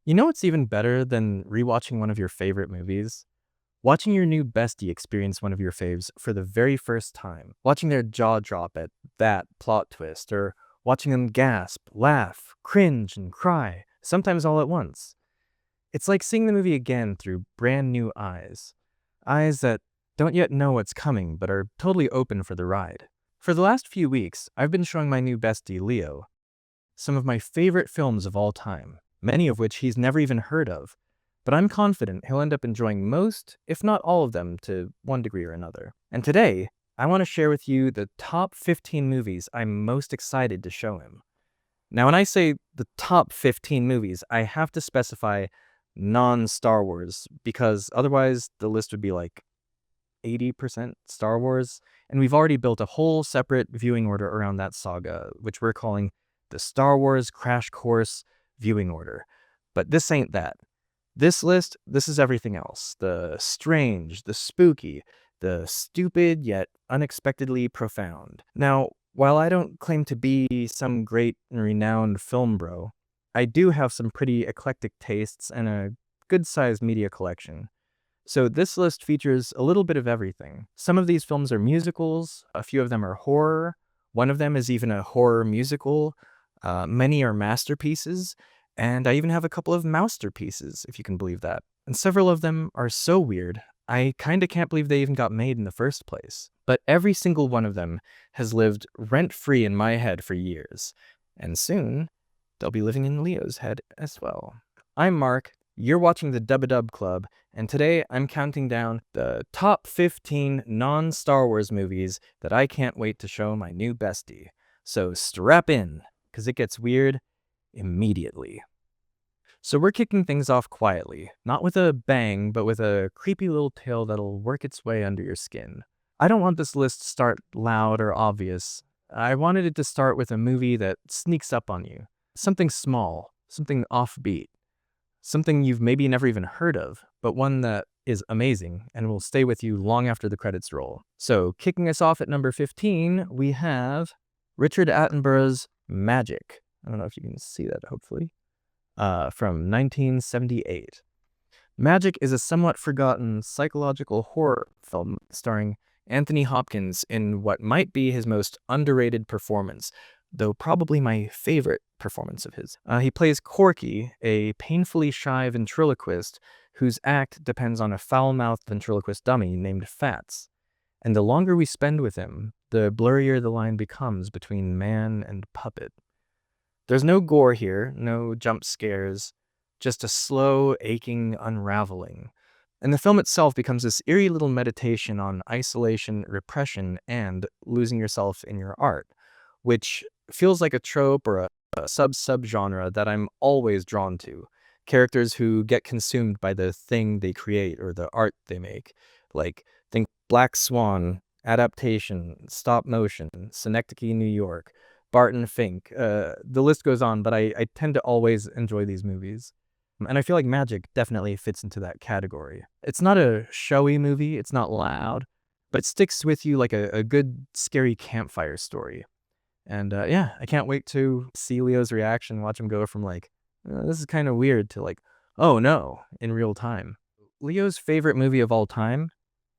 You know what's even better than rewatching one of your favorite movies? Watching your new bestie experience one of your faves for the very first time. Watching their jaw drop at that plot twist, or watching them gasp, laugh, cringe, and cry, sometimes all at once. It's like seeing the movie again through brand new eyes. Eyes that don't yet know what's coming, but are totally open for the ride. For the last few weeks, I've been showing my new bestie, Leo, some of my favorite films of all time, many of which he's never even heard of, but I'm confident he'll end up enjoying most, if not all of them, to one degree or another. And today, I want to share with you the top 15 movies I'm most excited to show him. Now, when I say the top 15 movies, I have to specify non-Star Wars, because otherwise the list would be like 80% Star Wars, and we've already built a whole separate viewing order around that saga, which we're calling the Star Wars Crash Course viewing order. But this ain't that. This list, this is everything else. The strange, the spooky, the stupid yet unexpectedly profound. Now, while I don't claim to be some great and renowned film bro, I do have some pretty eclectic tastes and a good-sized media collection. So this list features a little bit of everything. Some of these films are musicals, a few of them are horror, one of them is even a horror musical, many are masterpieces, and I even have a couple of mousterpieces, if you can believe that. And several of them are so weird, I kinda can't believe they even got made in the first place. But every single one of them has lived rent-free in my head for years. And soon, they'll be living in Leo's head as well. I'm Mark, you're watching the DubbaDub Club, and today I'm counting down the top 15 non-Star Wars movies that I can't wait to show my new bestie. So strap in, because it gets weird immediately. So we're kicking things off quietly, not with a bang, but with a creepy little tale that'll work its way under your skin. I don't want this list to start loud or obvious. I wanted it to start with a movie that sneaks up on you. Something small, something offbeat, something you've maybe never even heard of, but one that is amazing and will stay with you long after the credits roll. So kicking us off at number 15, we have Richard Attenborough's Magic. I don't know if you can see that, hopefully. From 1978. Magic is a somewhat forgotten psychological horror film starring Anthony Hopkins in what might be his most underrated performance, though probably my favorite performance of his. He plays Corky, a painfully shy ventriloquist whose act depends on a foul-mouthed ventriloquist dummy named Fats. And the longer we spend with him, the blurrier the line becomes between man and puppet. There's no gore here, no jump scares, just a slow, aching unraveling. And the film itself becomes this eerie little meditation on isolation, repression, and losing yourself in your art, which feels like a trope or a sub-genre that I'm always drawn to. Characters who get consumed by the thing they create or the art they make. Like, think Black Swan, adaptation, stop motion, Synecdoche, New York, Barton Fink. The list goes on, but I tend to always enjoy these movies. And I feel like Magic definitely fits into that category. It's not a showy movie, it's not loud, but it sticks with you like a good, scary campfire story. And yeah, I can't wait to see Leo's reaction, watch him go from like, this is kind of weird, to like, oh no, in real time. Leo's favorite movie of all time?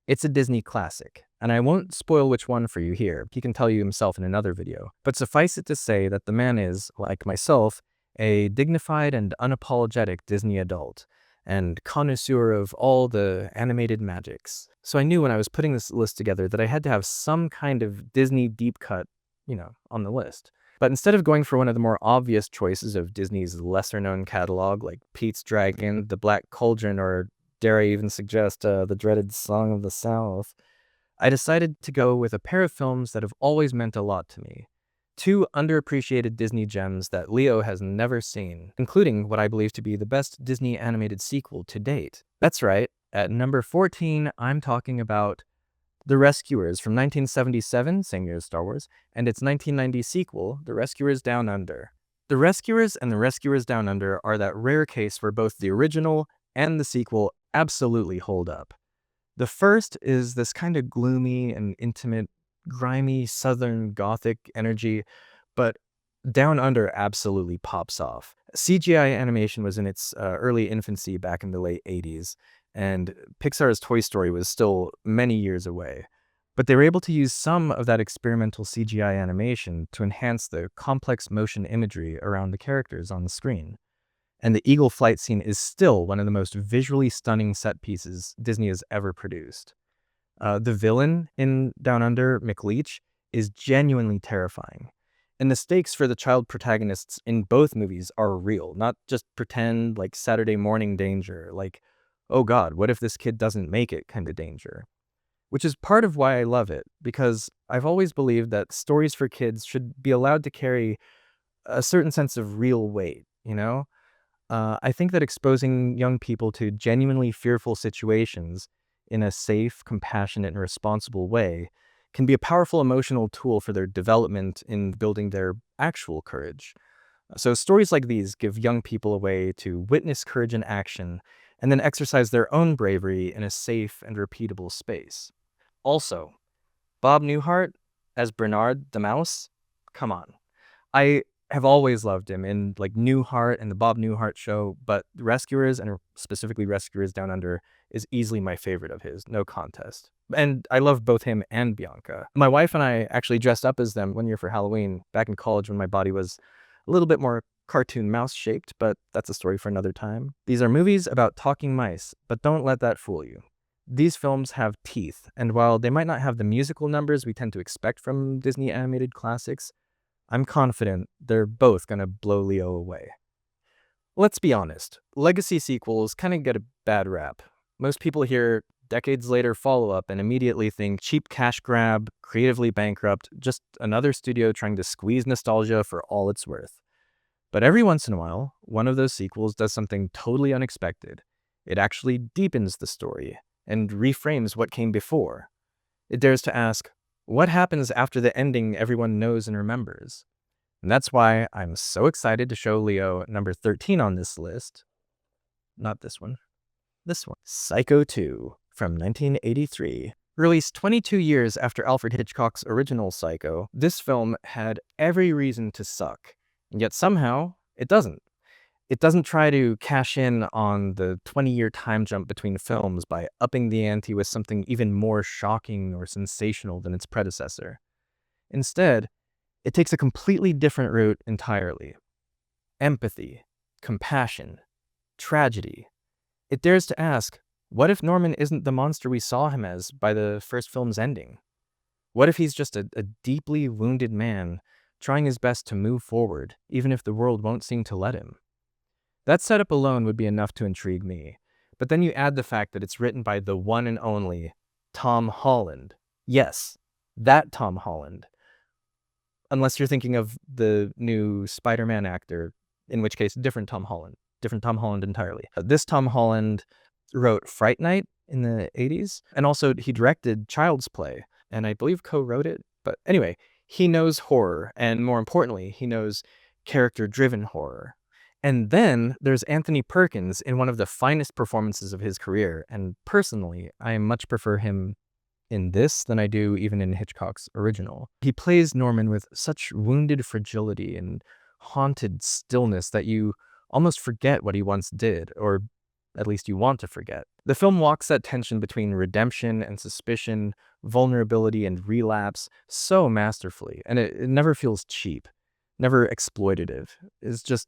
It's a Disney classic, and I won't spoil which one for you here. He can tell you himself in another video. But suffice it to say that the man is, like myself, a dignified and unapologetic Disney adult, and connoisseur of all the animated magics. So I knew when I was putting this list together that I had to have some kind of Disney deep cut, on the list. But instead of going for one of the more obvious choices of Disney's lesser-known catalog, like Pete's Dragon, The Black Cauldron, or dare I even suggest the dreaded Song of the South, I decided to go with a pair of films that have always meant a lot to me. Two underappreciated Disney gems that Leo has never seen, including what I believe to be the best Disney animated sequel to date. That's right, at number 14, I'm talking about The Rescuers from 1977, same year as Star Wars, and its 1990 sequel, The Rescuers Down Under. The Rescuers and The Rescuers Down Under are that rare case where both the original and the sequel absolutely hold up. The first is this kind of gloomy and intimate, grimy Southern Gothic energy, but Down Under absolutely pops off. CGI animation was in its early infancy back in the late 80s, and Pixar's Toy Story was still many years away. But they were able to use some of that experimental CGI animation to enhance the complex motion imagery around the characters on the screen. And the eagle flight scene is still one of the most visually stunning set pieces Disney has ever produced. The villain in Down Under, McLeach, is genuinely terrifying. And the stakes for the child protagonists in both movies are real, not just pretend like Saturday morning danger, like, oh God, what if this kid doesn't make it kind of danger. Which is part of why I love it, because I've always believed that stories for kids should be allowed to carry a certain sense of real weight, you know? I think that exposing young people to genuinely fearful situations in a safe, compassionate, and responsible way can be a powerful emotional tool for their development in building their actual courage. So, stories like these give young people a way to witness courage in action and then exercise their own bravery in a safe and repeatable space. Also, Bob Newhart as Bernard the Mouse, come on. I have always loved him in like Newhart and the Bob Newhart Show, but Rescuers and specifically Rescuers Down Under is easily my favorite of his, no contest. And I love both him and Bianca. My wife and I actually dressed up as them one year for Halloween back in college when my body was a little bit more cartoon mouse shaped, but that's a story for another time. These are movies about talking mice, but don't let that fool you. These films have teeth, and while they might not have the musical numbers we tend to expect from Disney animated classics, I'm confident they're both gonna blow Leo away. Let's be honest, legacy sequels kind of get a bad rap. Most people hear decades later follow up and immediately think cheap cash grab, creatively bankrupt, just another studio trying to squeeze nostalgia for all it's worth. But every once in a while, one of those sequels does something totally unexpected. It actually deepens the story and reframes what came before. It dares to ask, what happens after the ending everyone knows and remembers? And that's why I'm so excited to show Leo number 13 on this list. Not this one. This one. Psycho 2 from 1983. Released 22 years after Alfred Hitchcock's original Psycho, this film had every reason to suck. And yet somehow, it doesn't. It doesn't try to cash in on the 20-year time jump between films by upping the ante with something even more shocking or sensational than its predecessor. Instead, it takes a completely different route entirely. Empathy, compassion, tragedy. It dares to ask, what if Norman isn't the monster we saw him as by the first film's ending? What if he's just a deeply wounded man trying his best to move forward, even if the world won't seem to let him? That setup alone would be enough to intrigue me. But then you add the fact that it's written by the one and only Tom Holland. Yes, that Tom Holland. Unless you're thinking of the new Spider-Man actor, in which case, different Tom Holland. Different Tom Holland entirely. This Tom Holland wrote Fright Night in the 80s, and also he directed Child's Play, and I believe co-wrote it. But anyway, he knows horror, and more importantly, he knows character-driven horror. And then there's Anthony Perkins in one of the finest performances of his career, and personally, I much prefer him in this than I do even in Hitchcock's original. He plays Norman with such wounded fragility and haunted stillness that you almost forget what he once did, or at least you want to forget. The film walks that tension between redemption and suspicion, vulnerability and relapse so masterfully, and it never feels cheap, never exploitative. It's just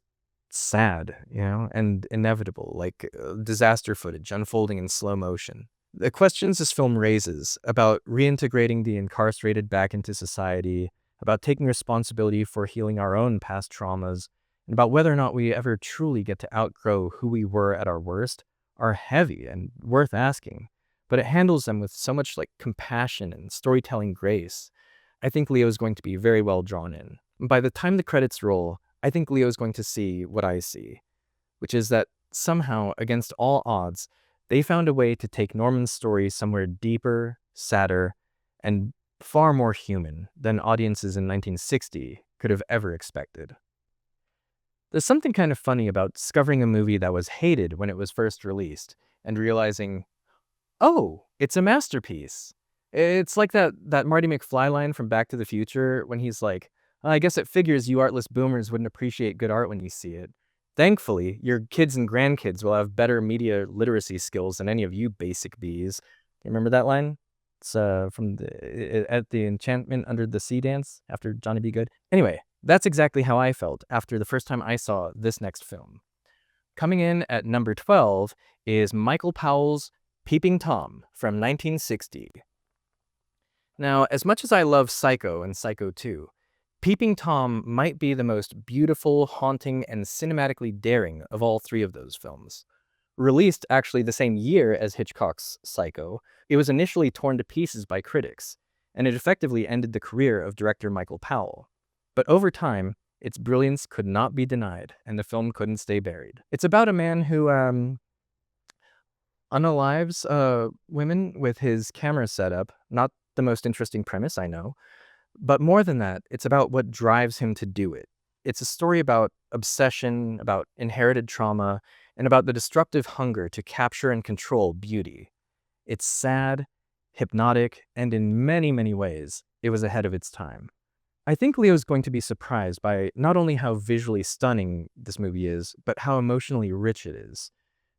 sad, and inevitable, like disaster footage unfolding in slow motion. The questions this film raises about reintegrating the incarcerated back into society, about taking responsibility for healing our own past traumas, and about whether or not we ever truly get to outgrow who we were at our worst, are heavy and worth asking. But it handles them with so much compassion and storytelling grace. I think Leo is going to be very well drawn in. By the time the credits roll, I think Leo is going to see what I see, which is that somehow, against all odds, they found a way to take Norman's story somewhere deeper, sadder, and far more human than audiences in 1960 could have ever expected. There's something kind of funny about discovering a movie that was hated when it was first released and realizing, oh, it's a masterpiece. It's like that Marty McFly line from Back to the Future when he's like, I guess it figures you artless boomers wouldn't appreciate good art when you see it. Thankfully, your kids and grandkids will have better media literacy skills than any of you basic bees. You remember that line? It's from at the Enchantment Under the Sea dance after Johnny B. Good. Anyway, that's exactly how I felt after the first time I saw this next film. Coming in at number 12 is Michael Powell's Peeping Tom from 1960. Now, as much as I love Psycho and Psycho 2, Peeping Tom might be the most beautiful, haunting, and cinematically daring of all three of those films. Released actually the same year as Hitchcock's Psycho, it was initially torn to pieces by critics, and it effectively ended the career of director Michael Powell. But over time, its brilliance could not be denied, and the film couldn't stay buried. It's about a man who unalives women with his camera setup. Not the most interesting premise, I know. But more than that, it's about what drives him to do it. It's a story about obsession, about inherited trauma, and about the destructive hunger to capture and control beauty. It's sad, hypnotic, and in many, many ways, it was ahead of its time. I think Leo's going to be surprised by not only how visually stunning this movie is, but how emotionally rich it is.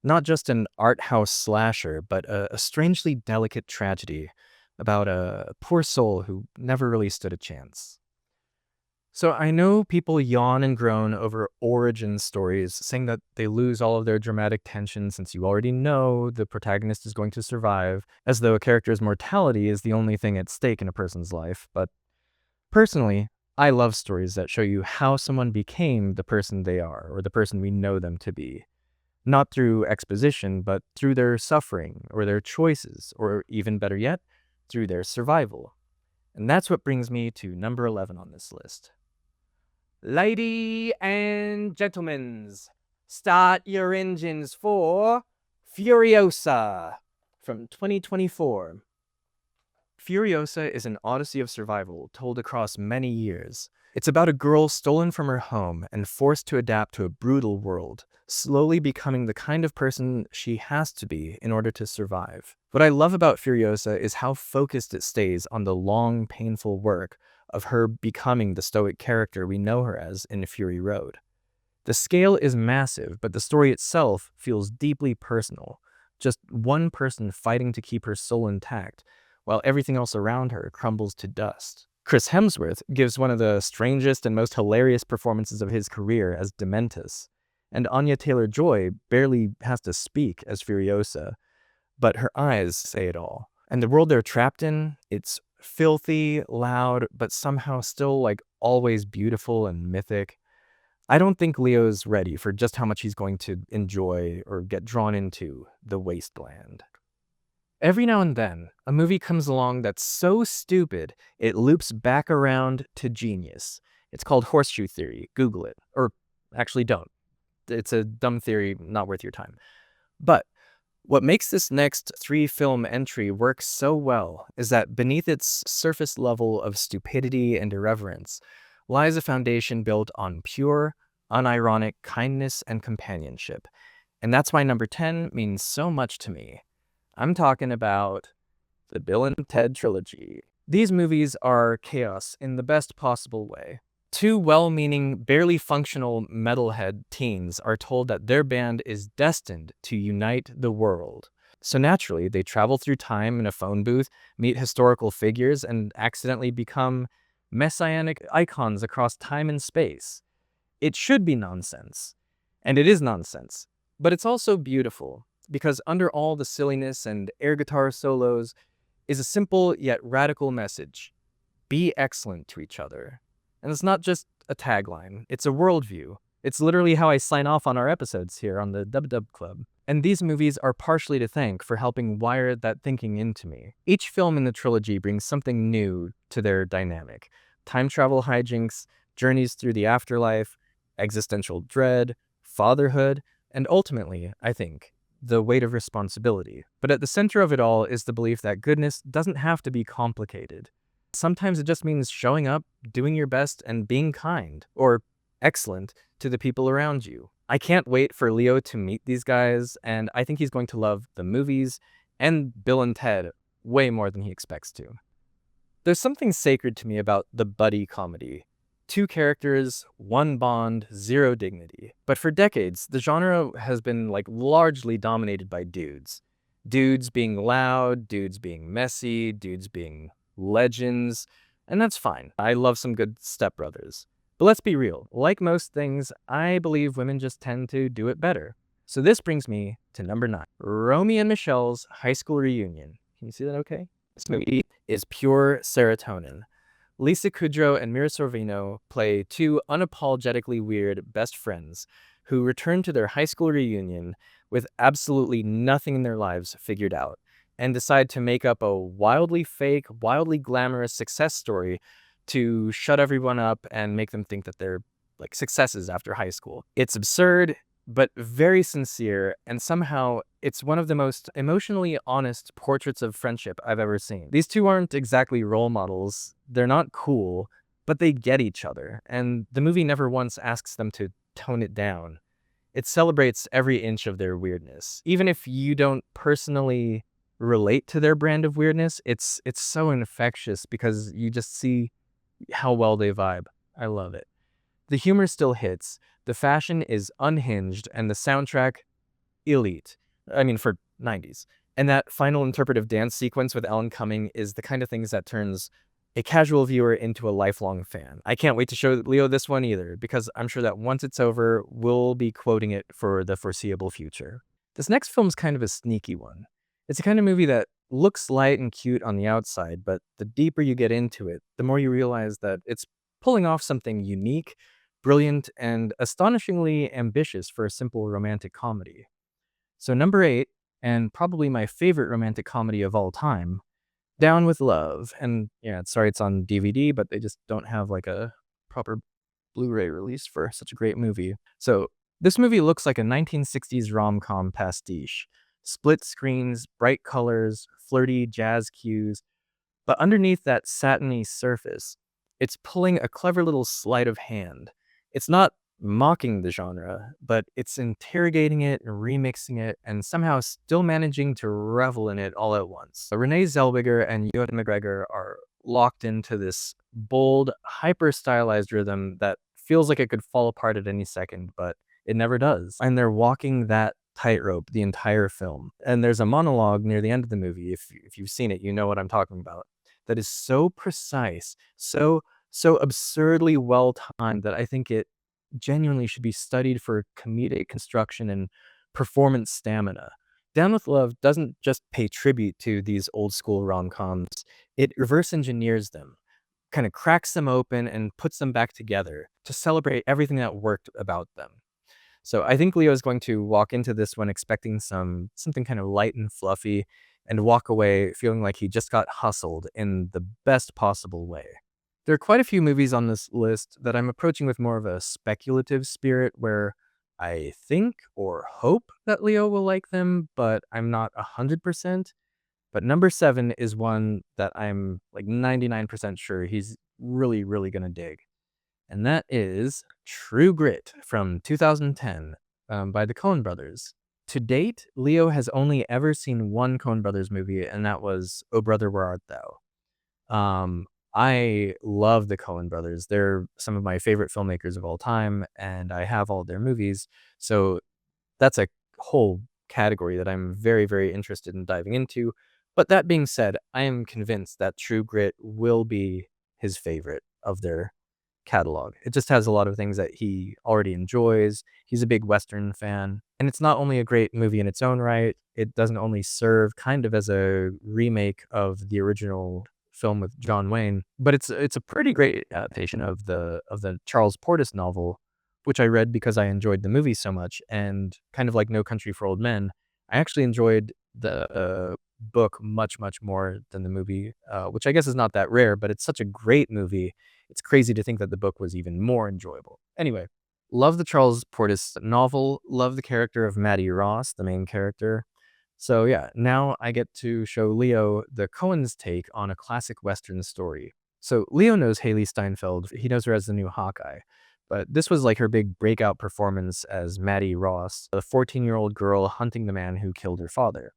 Not just an art house slasher, but a strangely delicate tragedy about a poor soul who never really stood a chance. So I know people yawn and groan over origin stories, saying that they lose all of their dramatic tension since you already know the protagonist is going to survive, as though a character's mortality is the only thing at stake in a person's life. But personally, I love stories that show you how someone became the person they are, or the person we know them to be. Not through exposition, but through their suffering, or their choices, or even better yet, through their survival. And that's what brings me to number 11 on this list. Ladies and gentlemen, start your engines for Furiosa from 2024. Furiosa is an odyssey of survival told across many years. It's about a girl stolen from her home and forced to adapt to a brutal world, slowly becoming the kind of person she has to be in order to survive. What I love about Furiosa is how focused it stays on the long, painful work of her becoming the stoic character we know her as in Fury Road. The scale is massive, but the story itself feels deeply personal. Just one person fighting to keep her soul intact, while everything else around her crumbles to dust. Chris Hemsworth gives one of the strangest and most hilarious performances of his career as Dementus, and Anya Taylor-Joy barely has to speak as Furiosa, but her eyes say it all. And the world they're trapped in, it's filthy, loud, but somehow still always beautiful and mythic. I don't think Leo's ready for just how much he's going to enjoy or get drawn into the wasteland. Every now and then, a movie comes along that's so stupid, it loops back around to genius. It's called Horseshoe Theory. Google it. Or actually don't. It's a dumb theory, not worth your time. But what makes this next 3-film entry work so well is that beneath its surface level of stupidity and irreverence lies a foundation built on pure, unironic kindness and companionship. And that's why number 10 means so much to me. I'm talking about the Bill and Ted trilogy. These movies are chaos in the best possible way. 2 well-meaning, barely functional metalhead teens are told that their band is destined to unite the world. So naturally, they travel through time in a phone booth, meet historical figures, and accidentally become messianic icons across time and space. It should be nonsense. And it is nonsense. But it's also beautiful, because under all the silliness and air guitar solos is a simple yet radical message. Be excellent to each other. And it's not just a tagline, it's a worldview. It's literally how I sign off on our episodes here on the DubbaDub Club. And these movies are partially to thank for helping wire that thinking into me. Each film in the trilogy brings something new to their dynamic. Time travel hijinks, journeys through the afterlife, existential dread, fatherhood, and ultimately, I think, the weight of responsibility. But at the center of it all is the belief that goodness doesn't have to be complicated. Sometimes it just means showing up, doing your best, and being kind, or excellent, to the people around you. I can't wait for Leo to meet these guys, and I think he's going to love the movies and Bill and Ted way more than he expects to. There's something sacred to me about the buddy comedy. Two characters, one bond, zero dignity. But for decades, the genre has been like largely dominated by dudes. Dudes being loud, dudes being messy, dudes being legends, and that's fine. I love some good stepbrothers. But let's be real, like most things, I believe women just tend to do it better. So this brings me to number 9, Romy and Michelle's high school reunion. Can you see that okay? This movie is pure serotonin. Lisa Kudrow and Mira Sorvino play two unapologetically weird best friends who return to their high school reunion with absolutely nothing in their lives figured out and decide to make up a wildly fake, wildly glamorous success story to shut everyone up and make them think that they're like successes after high school. It's absurd, but very sincere, and somehow it's one of the most emotionally honest portraits of friendship I've ever seen. These two aren't exactly role models, they're not cool, but they get each other, and the movie never once asks them to tone it down. It celebrates every inch of their weirdness. Even if you don't personally relate to their brand of weirdness, it's so infectious because you just see how well they vibe. I love it. The humor still hits, the fashion is unhinged, and the soundtrack, elite. I mean, for 90s. And that final interpretive dance sequence with Ellen Cumming is the kind of things that turns a casual viewer into a lifelong fan. I can't wait to show Leo this one either, because I'm sure that once it's over, we'll be quoting it for the foreseeable future. This next film's kind of a sneaky one. It's a kind of movie that looks light and cute on the outside, but the deeper you get into it, the more you realize that it's pulling off something unique, brilliant, and astonishingly ambitious for a simple romantic comedy. So number 8, and probably my favorite romantic comedy of all time, Down with Love. And yeah, sorry it's on DVD, but they just don't have like a proper Blu-ray release for such a great movie. So this movie looks like a 1960s rom-com pastiche. Split screens, bright colors, flirty jazz cues, but underneath that satiny surface, it's pulling a clever little sleight of hand. It's not mocking the genre, but it's interrogating it and remixing it and somehow still managing to revel in it all at once. So Renee Zellweger and Ewan McGregor are locked into this bold, hyper-stylized rhythm that feels like it could fall apart at any second, but it never does. And they're walking that tightrope the entire film. And there's a monologue near the end of the movie, if you've seen it, you know what I'm talking about, that is so precise, so absurdly well timed that I think it genuinely should be studied for comedic construction and performance stamina. Down with Love doesn't just pay tribute to these old school rom-coms, it reverse engineers them, kind of cracks them open and puts them back together to celebrate everything that worked about them. So I think Leo is going to walk into this one expecting something kind of light and fluffy and walk away feeling like he just got hustled in the best possible way. There are quite a few movies on this list that I'm approaching with more of a speculative spirit where I think or hope that Leo will like them, but I'm not 100%. But number 7 is one that I'm like 99% sure he's really, really going to dig. And that is True Grit from 2010 by the Coen brothers. To date, Leo has only ever seen one Coen brothers movie, and that was Oh Brother, Where Art Thou? I love the Coen brothers. They're some of my favorite filmmakers of all time, and I have all their movies. So that's a whole category that I'm very, very interested in diving into. But that being said, I am convinced that True Grit will be his favorite of their catalog. It just has a lot of things that he already enjoys. He's a big Western fan. And it's not only a great movie in its own right, it doesn't only serve kind of as a remake of the original film with John Wayne, but it's a pretty great adaptation of the Charles Portis novel, which I read because I enjoyed the movie so much. And kind of like No Country for Old Men, I actually enjoyed the book much, much more than the movie, which I guess is not that rare, but it's such a great movie. It's crazy to think that the book was even more enjoyable. Anyway, love the Charles Portis novel, love the character of Maddie Ross, the main character. So yeah, now I get to show Leo the Coen's take on a classic Western story. So Leo knows Haley Steinfeld. He knows her as the new Hawkeye. But this was like her big breakout performance as Maddie Ross, a 14-year-old girl hunting the man who killed her father.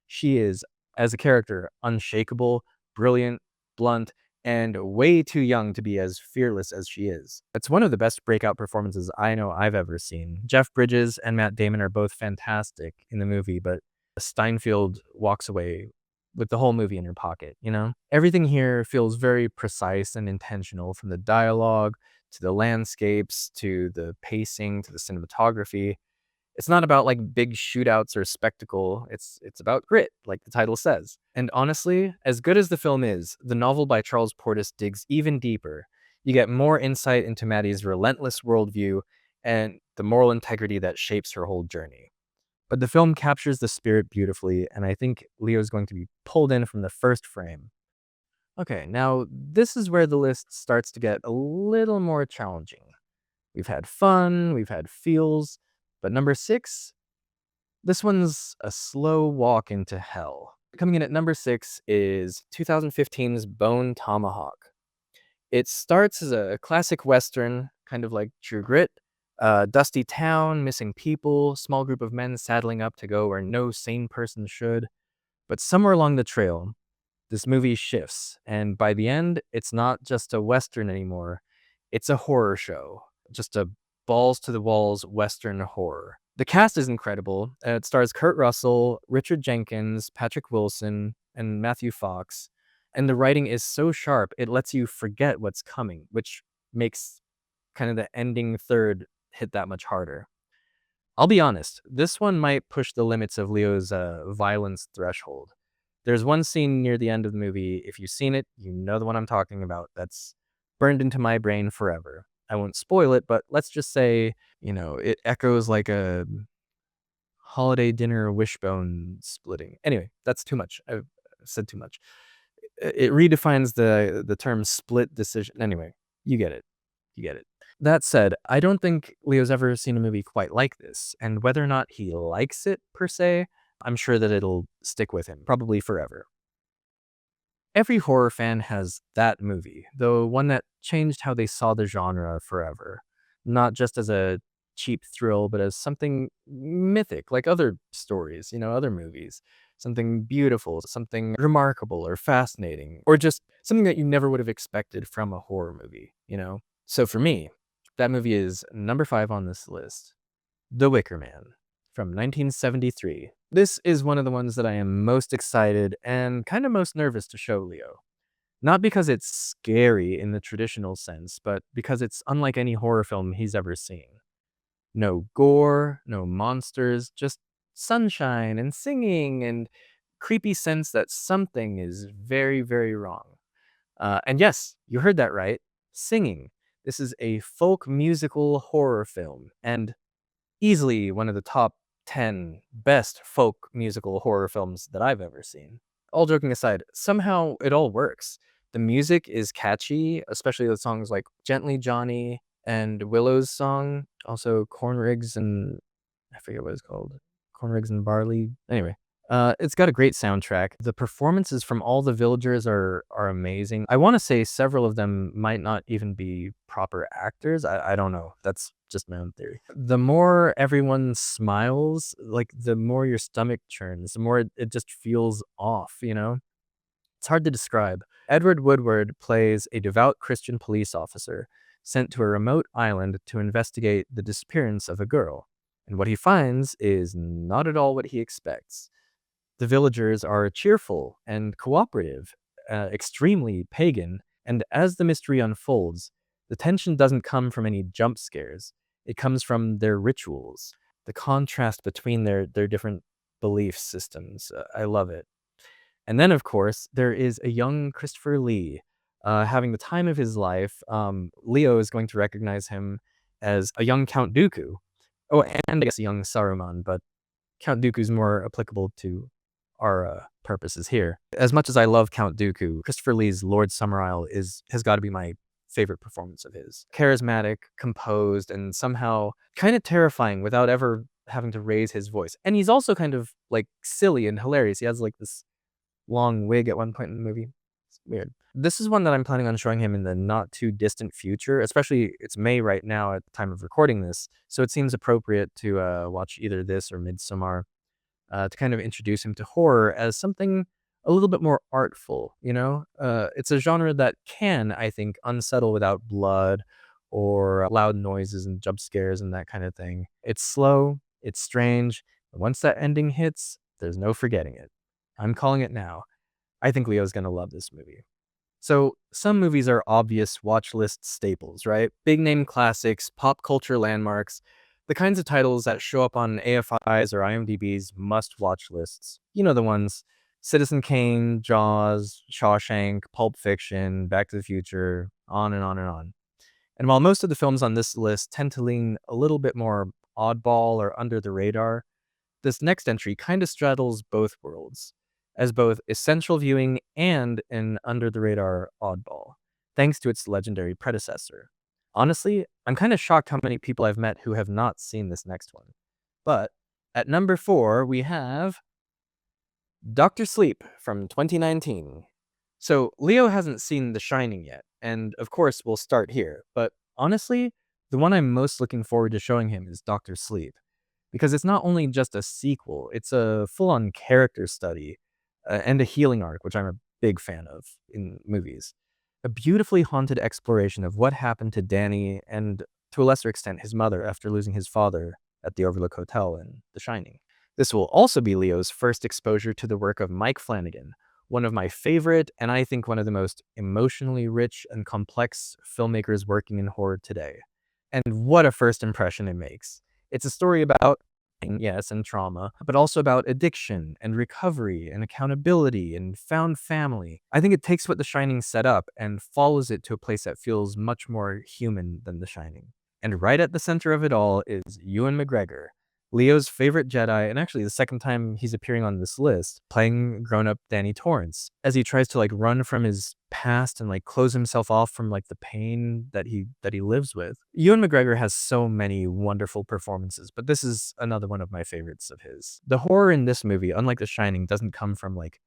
She is, as a character, unshakable, brilliant, blunt, and way too young to be as fearless as she is. It's one of the best breakout performances I know I've ever seen. Jeff Bridges and Matt Damon are both fantastic in the movie, but Steinfeld walks away with the whole movie in her pocket, you know? Everything here feels very precise and intentional, from the dialogue to the landscapes to the pacing to the cinematography. It's not about like big shootouts or spectacle. It's about grit, like the title says. And honestly, as good as the film is, the novel by Charles Portis digs even deeper. You get more insight into Maddie's relentless worldview and the moral integrity that shapes her whole journey. But the film captures the spirit beautifully, and I think Leo's going to be pulled in from the first frame. Okay, now this is where the list starts to get a little more challenging. We've had fun, we've had feels, but number 6, this one's a slow walk into hell. Coming in at number 6 is 2015's Bone Tomahawk. It starts as a classic Western, kind of like True Grit. Dusty town, missing people, small group of men saddling up to go where no sane person should. But somewhere along the trail, this movie shifts, and by the end, it's not just a Western anymore. It's a horror show. Just a balls to the walls Western horror. The cast is incredible. It stars Kurt Russell, Richard Jenkins, Patrick Wilson, and Matthew Fox. And the writing is so sharp, it lets you forget what's coming, which makes kind of the ending third hit that much harder. I'll be honest, this one might push the limits of Leo's violence threshold. There's one scene near the end of the movie. If you've seen it, you know the one I'm talking about. That's burned into my brain forever. I won't spoil it, but let's just say, it echoes like a holiday dinner wishbone splitting. Anyway, that's too much. I've said too much. It redefines the term split decision. Anyway, you get it. You get it. That said, I don't think Leo's ever seen a movie quite like this, and whether or not he likes it per se, I'm sure that it'll stick with him, probably forever. Every horror fan has that movie, though one that changed how they saw the genre forever. Not just as a cheap thrill, but as something mythic, like other stories, other movies. Something beautiful, something remarkable or fascinating, or just something that you never would have expected from a horror movie. So for me, that movie is number 5 on this list. The Wicker Man from 1973. This is one of the ones that I am most excited and kind of most nervous to show Leo. Not because it's scary in the traditional sense, but because it's unlike any horror film he's ever seen. No gore, no monsters, just sunshine and singing and creepy sense that something is very, very wrong. And yes, you heard that right. Singing. This is a folk musical horror film, and easily one of the top 10 best folk musical horror films that I've ever seen. All joking aside, somehow it all works. The music is catchy, especially the songs like Gently Johnny and Willow's song, also Corn Rigs and I forget what it's called. Corn Rigs and Barley. Anyway, it's got a great soundtrack. The performances from all the villagers are amazing. I want to say several of them might not even be proper actors. I don't know. That's just my own theory. The more everyone smiles, like the more your stomach churns, the more it just feels off. It's hard to describe. Edward Woodward plays a devout Christian police officer sent to a remote island to investigate the disappearance of a girl. And what he finds is not at all what he expects. The villagers are cheerful and cooperative, extremely pagan, and as the mystery unfolds, the tension doesn't come from any jump scares. It comes from their rituals, the contrast between their different belief systems. I love it. And then, of course, there is a young Christopher Lee having the time of his life. Leo is going to recognize him as a young Count Dooku. Oh, and I guess a young Saruman, but Count Dooku's more applicable to our purposes here. As much as I love Count Dooku, Christopher Lee's Lord Summerisle has got to be my favorite performance of his. Charismatic, composed, and somehow kind of terrifying without ever having to raise his voice. And he's also kind of like silly and hilarious. He has like this long wig at one point in the movie. It's weird. This is one that I'm planning on showing him in the not too distant future, especially it's May right now at the time of recording this. So it seems appropriate to watch either this or Midsommar to kind of introduce him to horror as something a little bit more artful, you know? It's a genre that can, I think, unsettle without blood or loud noises and jump scares and that kind of thing. It's slow, it's strange, and once that ending hits, there's no forgetting it. I'm calling it now. I think Leo's gonna love this movie. So, some movies are obvious watch list staples, right? Big name classics, pop culture landmarks, the kinds of titles that show up on AFI's or IMDb's must watch lists. You know the ones: Citizen Kane, Jaws, Shawshank, Pulp Fiction, Back to the Future, on and on and on. And while most of the films on this list tend to lean a little bit more oddball or under the radar, this next entry kind of straddles both worlds, as both essential viewing and an under the radar oddball, thanks to its legendary predecessor. Honestly, I'm kind of shocked how many people I've met who have not seen this next one. But at number 4, we have Doctor Sleep from 2019. So Leo hasn't seen The Shining yet, and of course we'll start here, but honestly, the one I'm most looking forward to showing him is Doctor Sleep, because it's not only just a sequel, it's a full-on character study and a healing arc, which I'm a big fan of in movies. A beautifully haunted exploration of what happened to Danny and, to a lesser extent, his mother after losing his father at the Overlook Hotel in The Shining. This will also be Leo's first exposure to the work of Mike Flanagan, one of my favorite and I think one of the most emotionally rich and complex filmmakers working in horror today. And what a first impression it makes. It's a story about, yes, and trauma, but also about addiction and recovery and accountability and found family. I think it takes what The Shining set up and follows it to a place that feels much more human than The Shining. And right at the center of it all is Ewan McGregor, Leo's favorite Jedi, and actually the second time he's appearing on this list, playing grown-up Danny Torrance, as he tries to like run from his past and like close himself off from like the pain that he lives with. Ewan McGregor has so many wonderful performances, but this is another one of my favorites of his. The horror in this movie, unlike The Shining, doesn't come from like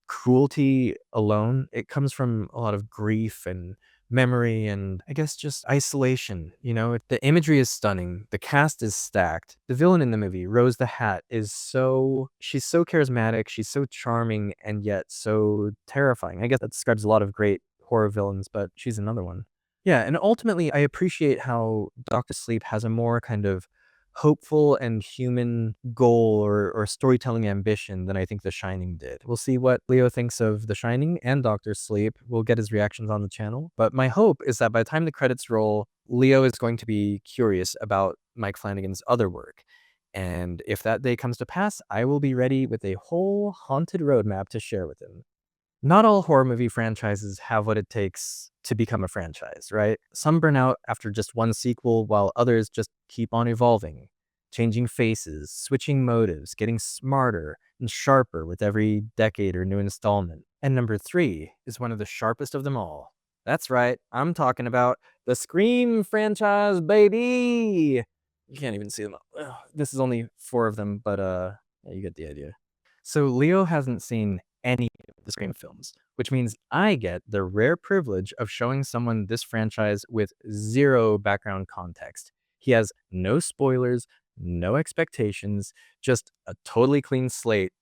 cruelty alone. It comes from a lot of grief and memory and I guess just isolation. You know, the imagery is stunning. The cast is stacked. The villain in the movie, Rose the Hat, she's so charismatic. She's so charming and yet so terrifying. I guess that describes a lot of great horror villains, but she's another one. Yeah, and ultimately, I appreciate how Doctor Sleep has a more kind of hopeful and human goal or storytelling ambition than I think The Shining did. We'll see what Leo thinks of The Shining and Doctor Sleep. We'll get his reactions on the channel. But my hope is that by the time the credits roll, Leo is going to be curious about Mike Flanagan's other work. And if that day comes to pass, I will be ready with a whole haunted roadmap to share with him. Not all horror movie franchises have what it takes to become a franchise, right? Some burn out after just one sequel, while others just keep on evolving, changing faces, switching motives, getting smarter and sharper with every decade or new installment. And number 3 is one of the sharpest of them all. That's right, I'm talking about the Scream franchise, baby! You can't even see them. Ugh, this is only 4 of them, but yeah, you get the idea. So Leo hasn't seen any of the Scream films, which means I get the rare privilege of showing someone this franchise with zero background context. He has no spoilers, no expectations, just a totally clean slate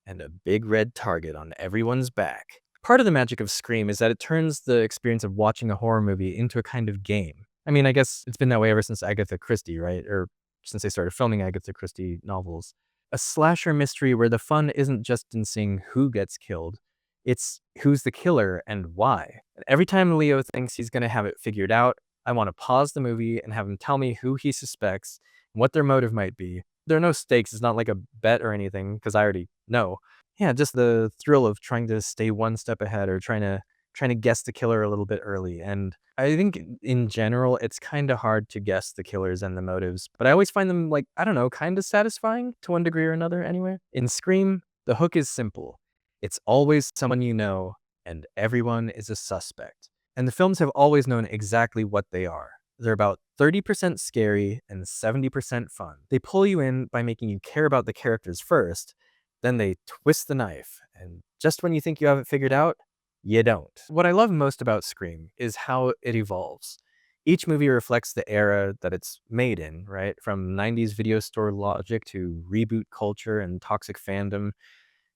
and a big red target on everyone's back. Part of the magic of Scream is that it turns the experience of watching a horror movie into a kind of game. I mean, I guess it's been that way ever since Agatha Christie, right? Or since they started filming Agatha Christie novels. A slasher mystery where the fun isn't just in seeing who gets killed, it's who's the killer and why. And every time Leo thinks he's going to have it figured out, I want to pause the movie and have him tell me who he suspects and what their motive might be. There are no stakes. It's not like a bet or anything because I already know. Yeah, just the thrill of trying to stay one step ahead or trying to guess the killer a little bit early. And I think in general, it's kind of hard to guess the killers and the motives, but I always find them like, I don't know, kind of satisfying to one degree or another anyway. In Scream, the hook is simple. It's always someone you know, and everyone is a suspect. And the films have always known exactly what they are. They're about 30% scary and 70% fun. They pull you in by making you care about the characters first, then they twist the knife, and just when you think you have it figured out, you don't. What I love most about Scream is how it evolves. Each movie reflects the era that it's made in, right? From 90s video store logic to reboot culture and toxic fandom.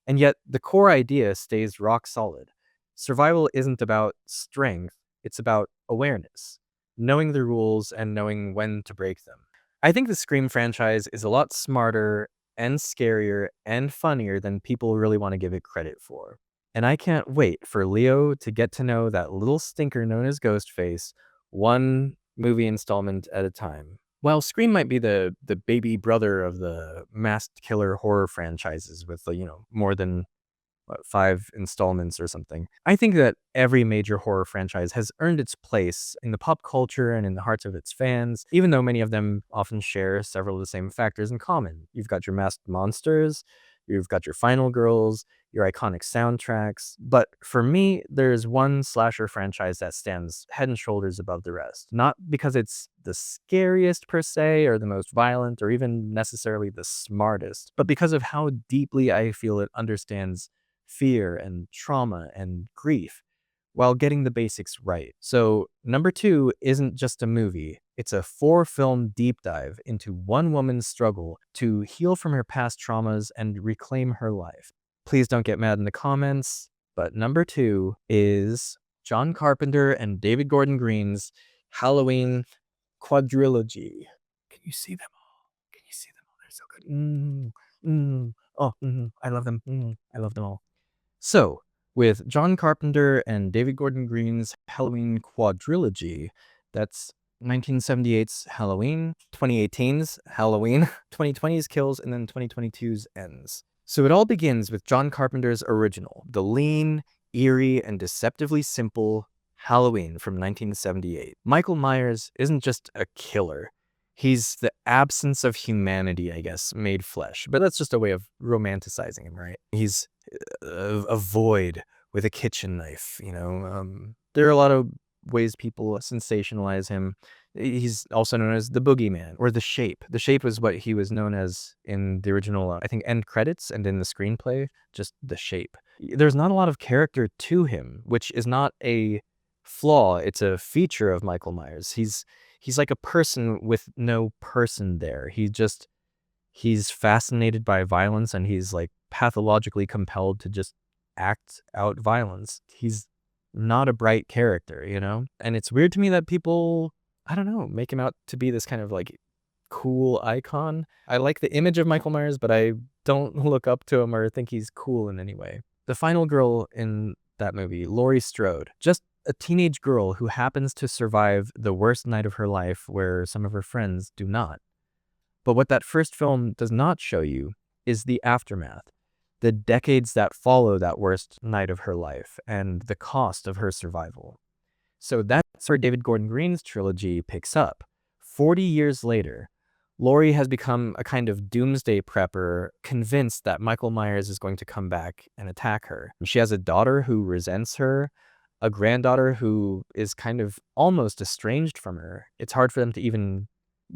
And yet, the core idea stays rock solid. Survival isn't about strength, it's about awareness, knowing the rules and knowing when to break them. I think the Scream franchise is a lot smarter and scarier and funnier than people really want to give it credit for. And I can't wait for Leo to get to know that little stinker known as Ghostface, one movie installment at a time. While Scream might be the baby brother of the masked killer horror franchises with, more than what, 5 installments or something. I think that every major horror franchise has earned its place in the pop culture and in the hearts of its fans, even though many of them often share several of the same factors in common. You've got your masked monsters, you've got your final girls, your iconic soundtracks. But for me, there's one slasher franchise that stands head and shoulders above the rest. Not because it's the scariest per se, or the most violent, or even necessarily the smartest, but because of how deeply I feel it understands fear and trauma and grief while getting the basics right. So, number 2 isn't just a movie, it's a 4-film deep dive into one woman's struggle to heal from her past traumas and reclaim her life. Please don't get mad in the comments, but number 2 is John Carpenter and David Gordon Green's Halloween quadrilogy. Can you see them all? Can you see them all? They're so good. I love them. I love them all. So, with John Carpenter and David Gordon Green's Halloween quadrilogy, that's 1978's Halloween, 2018's Halloween, 2020's Kills, and then 2022's Ends. So it all begins with John Carpenter's original, the lean, eerie, and deceptively simple Halloween from 1978. Michael Myers isn't just a killer. He's the absence of humanity, I guess, made flesh. But that's just a way of romanticizing him, right? He's a void with a kitchen knife, There are a lot of ways people sensationalize him. He's also known as the boogeyman or the shape. The shape was what he was known as in the original, I think, end credits and in the screenplay, just the shape. There's not a lot of character to him, which is not a flaw. It's a feature of Michael Myers. He's like a person with no person there. He's fascinated by violence, and he's like pathologically compelled to just act out violence. He's not a bright character, And it's weird to me that people, I don't know, make him out to be this kind of like cool icon. I like the image of Michael Myers, but I don't look up to him or think he's cool in any way. The final girl in that movie, Laurie Strode, just a teenage girl who happens to survive the worst night of her life where some of her friends do not. But what that first film does not show you is the aftermath, the decades that follow that worst night of her life, and the cost of her survival. So that's where David Gordon Green's trilogy picks up. 40 years later, Laurie has become a kind of doomsday prepper, convinced that Michael Myers is going to come back and attack her. She has a daughter who resents her, a granddaughter who is kind of almost estranged from her. It's hard for them to even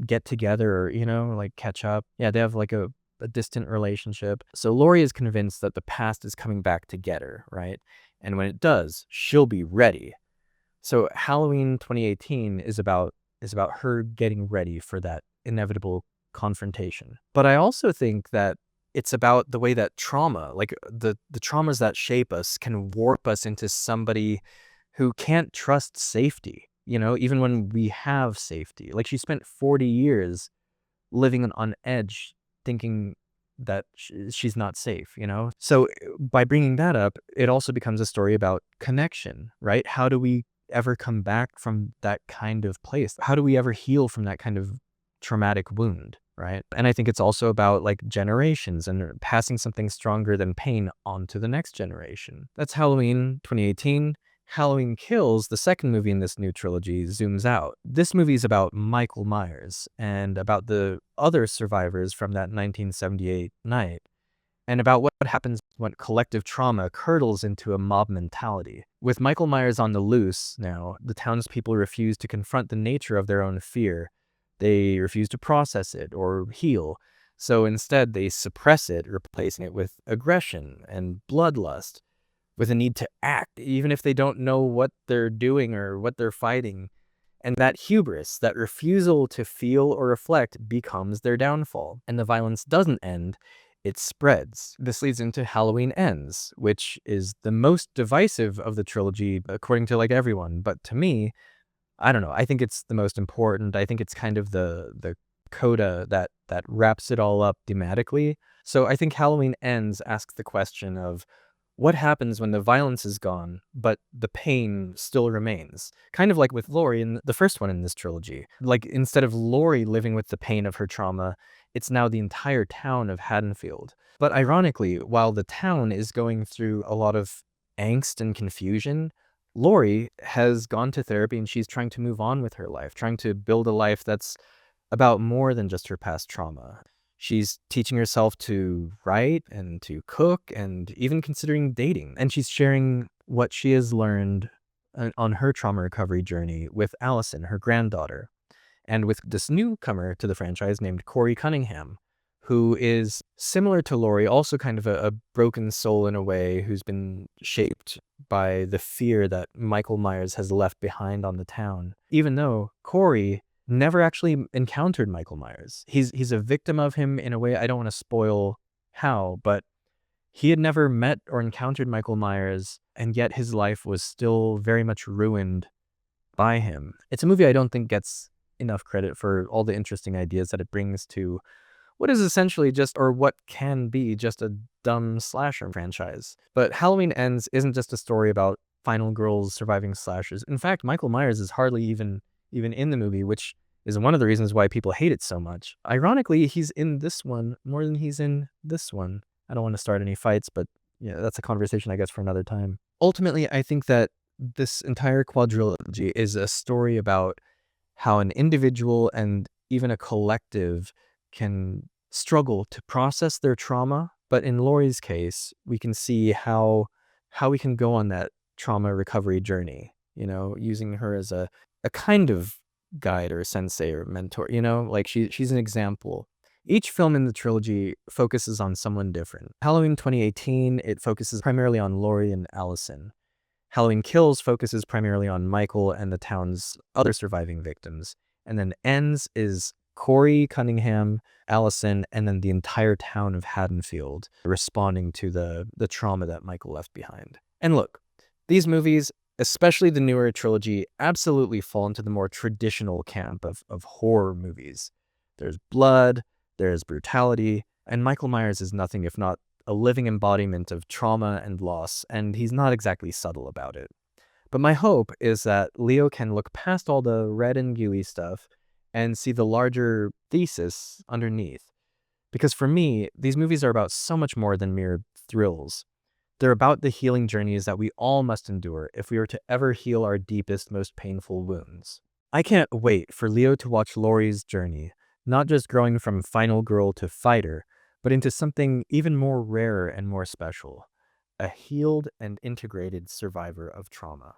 get together or, like catch up. Yeah, they have like a distant relationship. So Laurie is convinced that the past is coming back to get her, right? And when it does, she'll be ready. So Halloween 2018 is about her getting ready for that inevitable confrontation. But I also think that it's about the way that trauma, like the traumas that shape us, can warp us into somebody who can't trust safety, even when we have safety. Like she spent 40 years living on edge, thinking that she's not safe, So by bringing that up, it also becomes a story about connection, right? How do we ever come back from that kind of place? How do we ever heal from that kind of traumatic wound, right? And I think it's also about like generations and passing something stronger than pain on to the next generation. That's Halloween 2018. Halloween Kills, the second movie in this new trilogy, zooms out. This movie is about Michael Myers and about the other survivors from that 1978 night, and about what happens when collective trauma curdles into a mob mentality. With Michael Myers on the loose now, the townspeople refuse to confront the nature of their own fear. They refuse to process it or heal. So instead, they suppress it, replacing it with aggression and bloodlust, with a need to act, even if they don't know what they're doing or what they're fighting. And that hubris, that refusal to feel or reflect, becomes their downfall. And the violence doesn't end. it spreads. This leads into Halloween Ends, which is the most divisive of the trilogy, according to like everyone. But to me, I don't know. I think it's the most important. I think it's kind of the coda that wraps it all up thematically. So I think Halloween Ends asks the question of what happens when the violence is gone, but the pain still remains? Kind of like with Laurie in the first one in this trilogy. Like instead of Laurie living with the pain of her trauma, it's now the entire town of Haddonfield. But ironically, while the town is going through a lot of angst and confusion, Laurie has gone to therapy and she's trying to move on with her life, trying to build a life that's about more than just her past trauma. She's teaching herself to write and to cook and even considering dating. And she's sharing what she has learned on her trauma recovery journey with Allison, her granddaughter, and with this newcomer to the franchise named Corey Cunningham, who is similar to Laurie, also kind of a broken soul in a way, who's been shaped by the fear that Michael Myers has left behind on the town. Even though Corey never actually encountered Michael Myers. He's a victim of him in a way I don't want to spoil how, but he had never met or encountered Michael Myers, and yet his life was still very much ruined by him. It's a movie I don't think gets enough credit for all the interesting ideas that it brings to what is essentially just, or what can be just, a dumb slasher franchise. But Halloween Ends isn't just a story about final girls surviving slashers. In fact, Michael Myers is hardly even in the movie, which is one of the reasons why people hate it so much. Ironically, he's in this one more than he's in this one. I don't want to start any fights, but yeah, that's a conversation I guess for another time. Ultimately, I think that this entire quadrilogy is a story about how an individual and even a collective can struggle to process their trauma. But in Laurie's case, we can see how we can go on that trauma recovery journey, using her as a kind of guide or sensei or mentor, like she's an example. Each film in the trilogy focuses on someone different. Halloween 2018, it focuses primarily on Laurie and Allison. Halloween Kills focuses primarily on Michael and the town's other surviving victims. And then Ends is Corey Cunningham, Allison, and then the entire town of Haddonfield responding to the trauma that Michael left behind. And look, these movies, especially the newer trilogy, absolutely fall into the more traditional camp of horror movies. There's blood, there's brutality, and Michael Myers is nothing if not a living embodiment of trauma and loss, and he's not exactly subtle about it. But my hope is that Leo can look past all the red and gooey stuff and see the larger thesis underneath. Because for me, these movies are about so much more than mere thrills. They're about the healing journeys that we all must endure if we are to ever heal our deepest, most painful wounds. I can't wait for Leo to watch Laurie's journey, not just growing from final girl to fighter, but into something even more rare and more special, a healed and integrated survivor of trauma.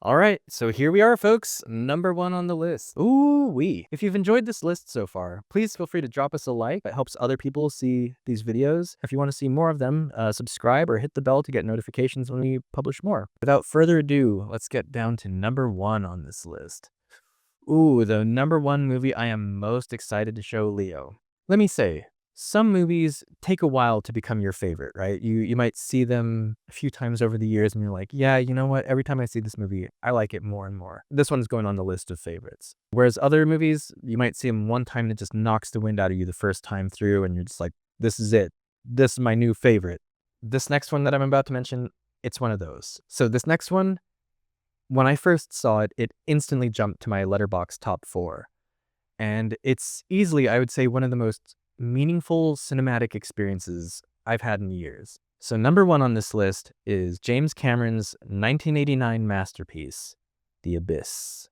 All right, so here we are, folks. Number 1 on the list. Ooh-wee. If you've enjoyed this list so far, please feel free to drop us a like. It helps other people see these videos. If you want to see more of them, subscribe or hit the bell to get notifications when we publish more. Without further ado, let's get down to number 1 on this list. Ooh, the number 1 movie I am most excited to show Leo. Let me say, some movies take a while to become your favorite, right? You might see them a few times over the years and you're like, yeah, you know what? Every time I see this movie, I like it more and more. This one's going on the list of favorites. Whereas other movies, you might see them one time and it just knocks the wind out of you the first time through and you're just like, this is it. This is my new favorite. This next one that I'm about to mention, it's one of those. So this next one, when I first saw it, it instantly jumped to my Letterboxd top 4. And it's easily, I would say, one of the most meaningful cinematic experiences I've had in years. So number 1 on this list is James Cameron's 1989 masterpiece, The Abyss.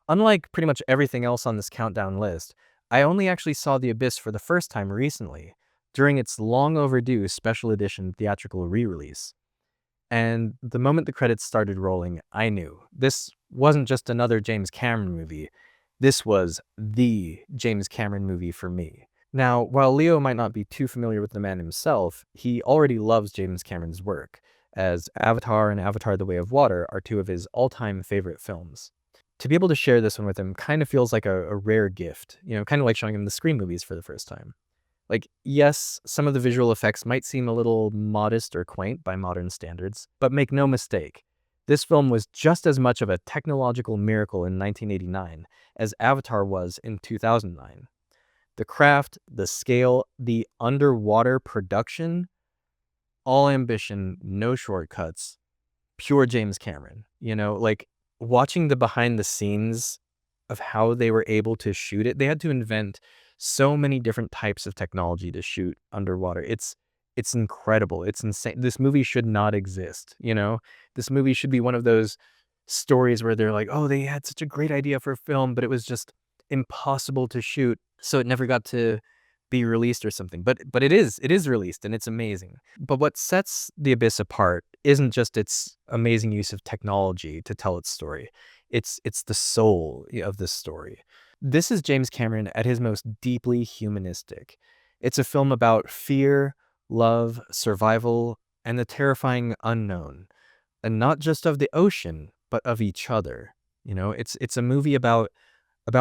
Unlike pretty much everything else on this countdown list, I only actually saw The Abyss for the first time recently, during its long overdue special edition theatrical re-release. And the moment the credits started rolling, I knew this wasn't just another James Cameron movie. This was the James Cameron movie for me. Now, while Leo might not be too familiar with the man himself, he already loves James Cameron's work, as Avatar and Avatar: The Way of Water are 2 of his all-time favorite films. To be able to share this one with him kind of feels like a rare gift, kind of like showing him the Scream movies for the first time. Like, yes, some of the visual effects might seem a little modest or quaint by modern standards, but make no mistake, this film was just as much of a technological miracle in 1989 as Avatar was in 2009. The craft, the scale, the underwater production, all ambition, no shortcuts, pure James Cameron. Like watching the behind the scenes of how they were able to shoot it, they had to invent so many different types of technology to shoot underwater. It's incredible. It's insane. This movie should not exist. This movie should be one of those stories where they're like, oh, they had such a great idea for a film, but it was just impossible to shoot, so it never got to be released or something. But it is released and it's amazing. But what sets The Abyss apart isn't just its amazing use of technology to tell its story. It's the soul of this story. This is James Cameron at his most deeply humanistic. It's a film about fear, love, survival, and the terrifying unknown. And not just of the ocean, but of each other. It's a movie about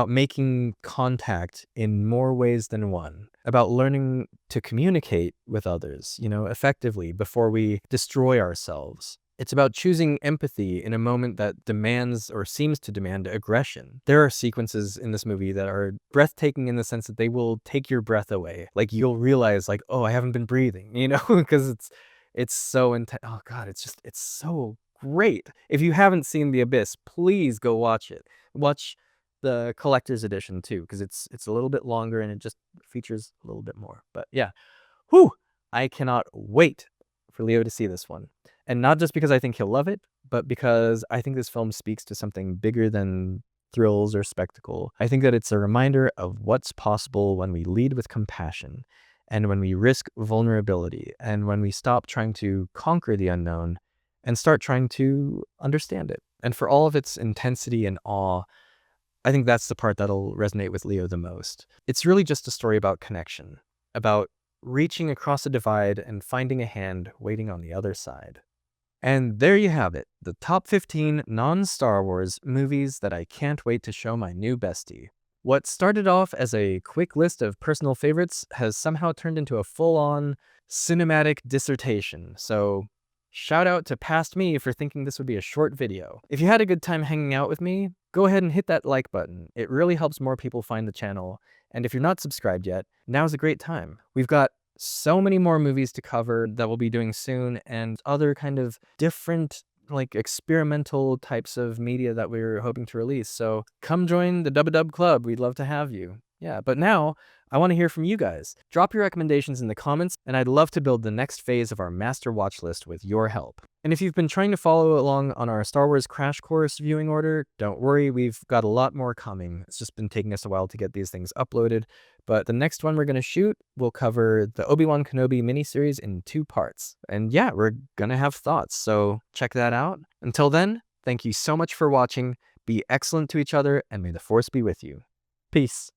making contact in more ways than one, about learning to communicate with others, effectively before we destroy ourselves. It's about choosing empathy in a moment that demands or seems to demand aggression. There are sequences in this movie that are breathtaking in the sense that they will take your breath away. Like you'll realize like, oh, I haven't been breathing, because it's so intense. Oh God, it's so great. If you haven't seen The Abyss, please go watch it. Watch the collector's edition too, because it's a little bit longer and it just features a little bit more. But yeah, whew, I cannot wait for Leo to see this one. And not just because I think he'll love it, but because I think this film speaks to something bigger than thrills or spectacle. I think that it's a reminder of what's possible when we lead with compassion and when we risk vulnerability and when we stop trying to conquer the unknown and start trying to understand it. And for all of its intensity and awe, I think that's the part that'll resonate with Leo the most. It's really just a story about connection, about reaching across a divide and finding a hand waiting on the other side. And there you have it, the top 15 non-Star Wars movies that I can't wait to show my new bestie. What started off as a quick list of personal favorites has somehow turned into a full-on cinematic dissertation, so shout out to past me for thinking this would be a short video. If you had a good time hanging out with me, go ahead and hit that like button. It really helps more people find the channel. And if you're not subscribed yet, now's a great time. We've got so many more movies to cover that we'll be doing soon and other kind of different like experimental types of media that we're hoping to release. So come join the DubbaDub Club. We'd love to have you. Yeah, but now I want to hear from you guys. Drop your recommendations in the comments, and I'd love to build the next phase of our master watch list with your help. And if you've been trying to follow along on our Star Wars Crash Course viewing order, don't worry, we've got a lot more coming. It's just been taking us a while to get these things uploaded, but the next one we're going to shoot will cover the Obi-Wan Kenobi miniseries in 2 parts. And yeah, we're going to have thoughts, so check that out. Until then, thank you so much for watching, be excellent to each other, and may the Force be with you. Peace.